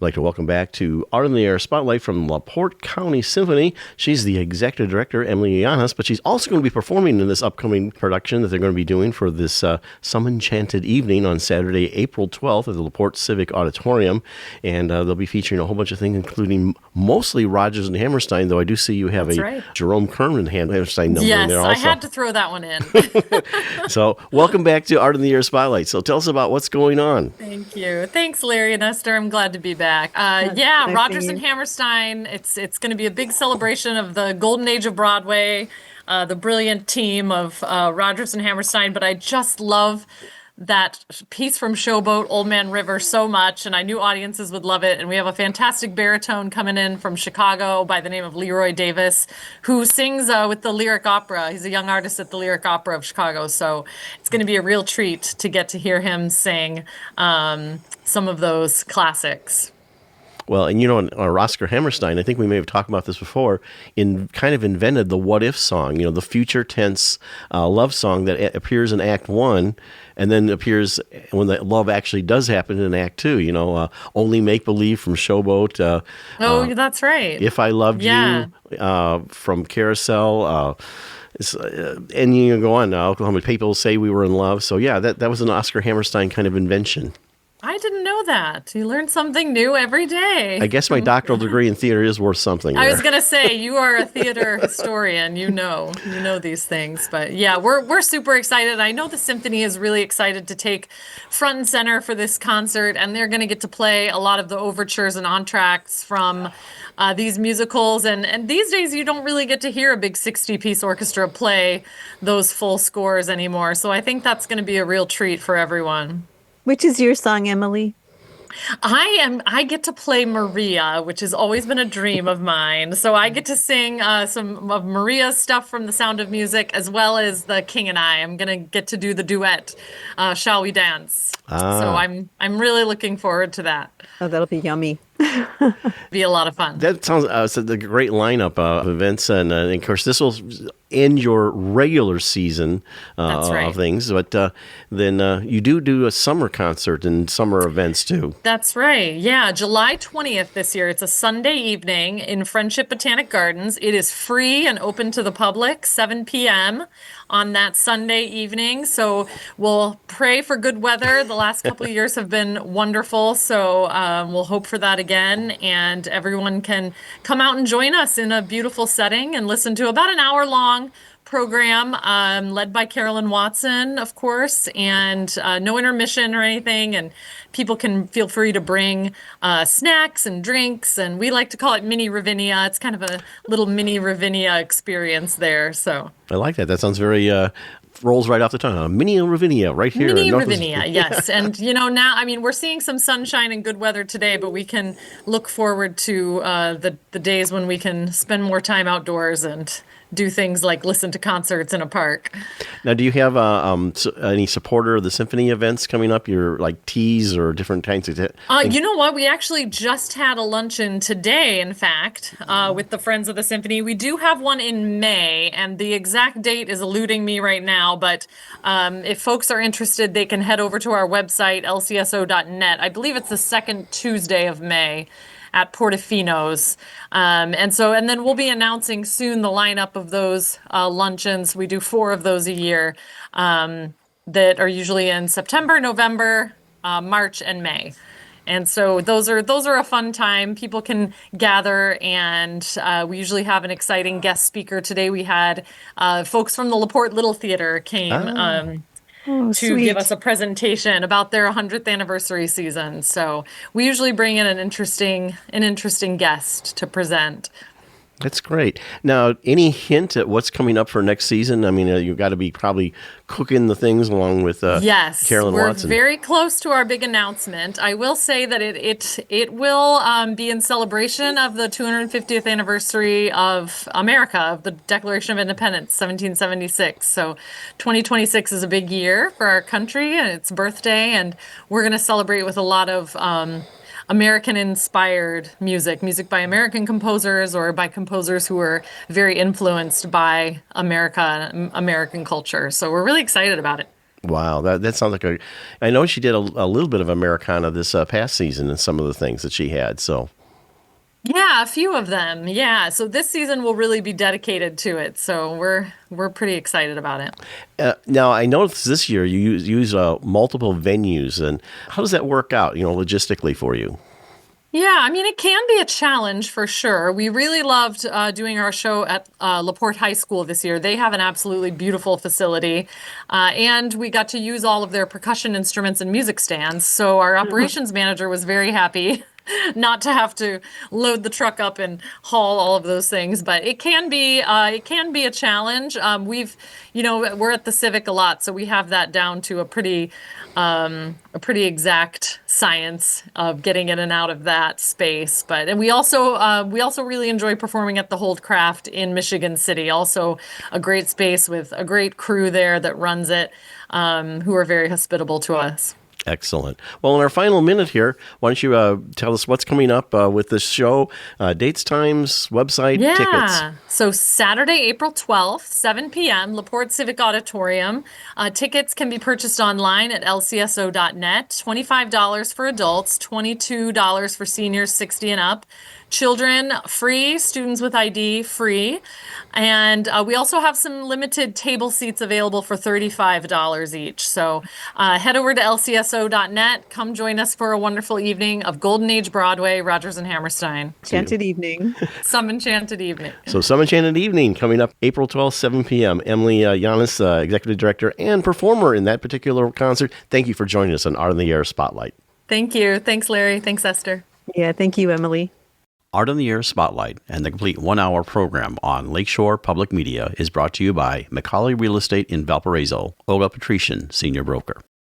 I'd like to welcome back to Art in the Air Spotlight from LaPorte County Symphony. She's the executive director, Emily Yanas, but she's also going to be performing in this upcoming production that they're going to be doing for this Some Enchanted Evening on Saturday, April 12th at the LaPorte Civic Auditorium. And they'll be featuring a whole bunch of things, including mostly Rodgers and Hammerstein, though I do see you have Jerome Kern Hammerstein number in there also. Yes, I had to throw that one in. So welcome back to Art in the Air Spotlight. So tell us about what's going on. Thank you. Thanks, Larry and Esther. I'm glad to be back. Rodgers and Hammerstein. It's going to be a big celebration of the golden age of Broadway, the brilliant team of Rodgers and Hammerstein. But I just love that piece from Showboat, Old Man River, so much, and I knew audiences would love it. And we have a fantastic baritone coming in from Chicago by the name of Leroy Davis, who sings with the Lyric Opera. He's a young artist at the Lyric Opera of Chicago, so it's going to be a real treat to get to hear him sing some of those classics. Well, and Oscar Hammerstein, I think we may have talked about this before, kind of invented the what if song, the future tense love song that appears in Act 1 and then appears when the love actually does happen in Act 2, Only Make Believe from Showboat. That's right. If I Loved You from Carousel. And you go on now, Oklahoma People Say We Were in Love. So, that was an Oscar Hammerstein kind of invention. I didn't know that. You learn something new every day. I guess my doctoral degree in theater is worth something. I was going to say, you are a theater historian. You know these things. But we're super excited. I know the symphony is really excited to take front and center for this concert, and they're going to get to play a lot of the overtures and entr'actes from these musicals. And these days, you don't really get to hear a big 60-piece orchestra play those full scores anymore. So I think that's going to be a real treat for everyone. Which is your song, Emily? I get to play Maria, which has always been a dream of mine. So I get to sing some of Maria's stuff from The Sound of Music, as well as The King and I. I'm gonna get to do the duet, Shall We Dance? So I'm really looking forward to that. Oh, that'll be yummy. Be a lot of fun. That sounds a great lineup of events, and of course this will end your regular season of things. But then you do a summer concert and summer events too. That's right. Yeah, July 20th this year. It's a Sunday evening in Friendship Botanic Gardens. It is free and open to the public, 7 p.m. on that Sunday evening. So we'll pray for good weather. The last couple of years have been wonderful. So we'll hope for that again. And everyone can come out and join us in a beautiful setting and listen to about an hour-long program led by Carolyn Watson, of course, and no intermission or anything. And people can feel free to bring snacks and drinks. And we like to call it Mini Ravinia. It's kind of a little Mini Ravinia experience there. So I like that. That sounds very rolls right off the tongue. Mini Ravinia right here. Mini Ravinia, yes. And, now, we're seeing some sunshine and good weather today, but we can look forward to the days when we can spend more time outdoors and do things like listen to concerts in a park. Now, do you have any supporter of the symphony events coming up? Your like teas or different kinds of you know what? We actually just had a luncheon today, in fact, with the Friends of the Symphony. We do have one in May, and the exact date is eluding me right now. But if folks are interested, they can head over to our website, lcso.net. I believe it's the second Tuesday of May at Portofino's. And then we'll be announcing soon the lineup of those luncheons. We do 4 of those a year that are usually in September, November, March, and May. And so those are a fun time. People can gather, and we usually have an exciting guest speaker. Today we had folks from the LaPorte Little Theater came to sweet. Give us a presentation about their 100th anniversary season. So we usually bring in an interesting guest to present. That's great. Now, any hint at what's coming up for next season? You've got to be probably cooking the things along with yes, Carolyn Watson. We're very close to our big announcement. I will say that it will be in celebration of the 250th anniversary of America, of the Declaration of Independence, 1776. So 2026 is a big year for our country and its birthday, and we're going to celebrate with a lot of American-inspired music by American composers or by composers who were very influenced by America and American culture. So we're really excited about it. Wow, that sounds like a. I know she did a little bit of Americana this past season and some of the things that she had. So Yeah, a few of them. Yeah. So this season will really be dedicated to it. So we're pretty excited about it. now I noticed this year you use multiple venues, and how does that work out? Logistically for you. Yeah, I mean, it can be a challenge for sure. We really loved doing our show at LaPorte High School this year. They have an absolutely beautiful facility, and we got to use all of their percussion instruments and music stands. So our operations manager was very happy not to have to load the truck up and haul all of those things. But it can be a challenge. We're at the Civic a lot, so we have that down to a pretty exact science of getting in and out of that space. And we also really enjoy performing at the Holdcraft in Michigan City. Also a great space with a great crew there that runs it, who are very hospitable to us. Excellent. Well, in our final minute here, why don't you tell us what's coming up with this show, dates, times, website, tickets. So Saturday, April 12th, 7 p.m., LaPorte Civic Auditorium. Tickets can be purchased online at lcso.net. $25 for adults, $22 for seniors 60 and up. Children, free. Students with ID, free. And we also have some limited table seats available for $35 each. So head over to lcso.net. Come join us for a wonderful evening of Golden Age Broadway, Rodgers and Hammerstein. Enchanted Evening. Some Enchanted Evening. So Some Enchanted Evening coming up April 12th, 7 p.m. Emily Yanis, Executive Director and performer in that particular concert. Thank you for joining us on Art on the Air Spotlight. Thank you. Thanks, Larry. Thanks, Esther. Yeah, thank you, Emily. Art on the Air Spotlight and the complete one-hour program on Lakeshore Public Media is brought to you by McCauley Real Estate in Valparaiso, Olga Patrician, Senior Broker.